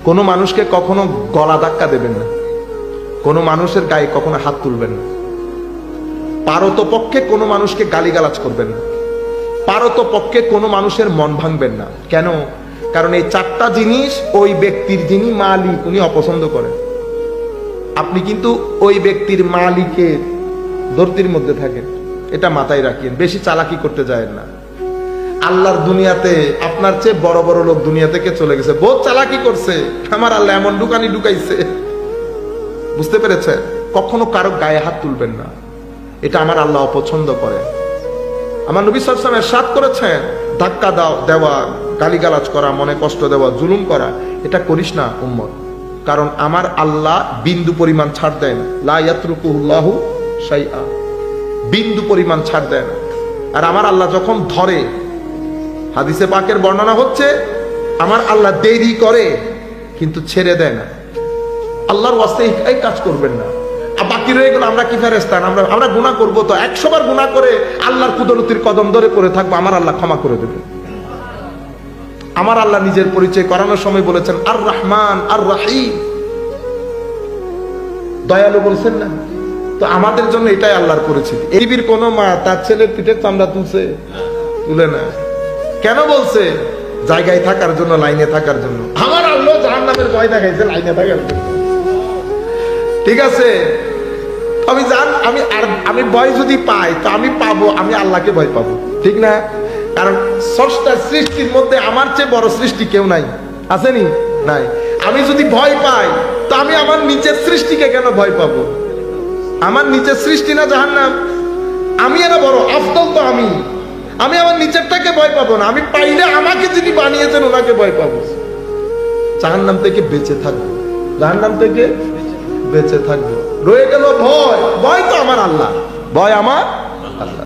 কোনো মানুষকে কখনো গলা ধাক্কা দেবেন না, কোনো মানুষের গায়ে কখনো হাত তুলবেন না, পারতপক্ষে কোনো মানুষকে গালিগালাজ করবেন না, পারতপক্ষে কোনো মানুষের মন ভাঙবেন না। কেন? কারণ এই চারটা জিনিস ওই ব্যক্তির যিনি মালিক উনি অপছন্দ করেন। আপনি কিন্তু ওই ব্যক্তির মালিকের ধরতির মধ্যে থাকেন, এটা মাথায় রাখেন, বেশি চালাকি করতে যায় না। আল্লাহর দুনিয়াতে আপনার চেয়ে বড় বড় লোক দুনিয়া থেকে চলে গেছে, বহুত চালাকি করছে, আমার আল্লাহ এমন ঢুকানি ঢুকাইছে। বুঝতে পেরেছেন? কখনো কারো গায়ে হাত তুলবেন না, এটা আমার আল্লাহ অপছন্দ করে। আমার নবী সাল্লাল্লাহু আলাইহি ওয়াসাল্লাম ইরশাদ করেছেন, ধাক্কা দেওয়া, গালিগালাজ করা, মনে কষ্ট দেওয়া, জুলুম করা, এটা করিস না উম্মত। কারণ আমার আল্লাহ বিন্দু পরিমাণ ছাড় দেন, লা ইয়াতরুকুহুল্লাহু শাইআ, বিন্দু পরিমাণ ছাড় দেন। আর আমার আল্লাহ যখন ধরে, হাদিসে পাকের বর্ণনা হচ্ছে, আমার আল্লাহ দেরি করে কিন্তু ছেড়ে দেয় না। আল্লাহর ওয়াস্তে এই কাজ করবেন না। আর বাকি রয়ে গেল আমরা কি ফেরেশতা, আমরা গুনাহ করব তো 100 বার গুনাহ করে আল্লাহর কুদরতির কদম ধরে পড়ে থাকবো, আমার আল্লাহ ক্ষমা করে দেবে। আমার আল্লাহ নিজের পরিচয় করানোর সময় বলেছেন আর রহমান আর রহিম, দয়ালু বলছেন না? তো আমাদের জন্য এটাই আল্লাহর পরিচিতি। পৃথিবীর কোন মা তার ছেলের পিঠের চামড়া তুলে না। কেন বলছে? জায়গায় থাকার জন্য, লাইনে থাকার জন্য। আমার আল্লাহ জাহান্নামের ভয় দেখাইছে লাইনে থাকার জন্য। ঠিক আছে, আমি ভয় যদি পাই তো আমি পাবো, আমি আল্লাহকে ভয় পাবো, ঠিক না? কারণ স্রষ্টা সৃষ্টির মধ্যে আমার চেয়ে বড় সৃষ্টি কেউ নাই, আসেনি? নাই। আমি যদি ভয় পাই তো আমি আমার নিচের সৃষ্টিকে কেন ভয় পাবো? আমার নিচের সৃষ্টি না জাহান্নাম? আমি এরা বড় আফদল তো আমি আমার নিচেরটাকে ভয় পাবো না। আমি পাইলে আমাকে যিনি বানিয়েছেন ওনাকে ভয় পাবো। জাহান্নাম থেকে বেঁচে থাকবো, জাহান্নাম থেকে বেঁচে থাকবো। রয়ে গেল ভয়, ভয় তো আমার আল্লাহ, ভয় আমার আল্লাহ।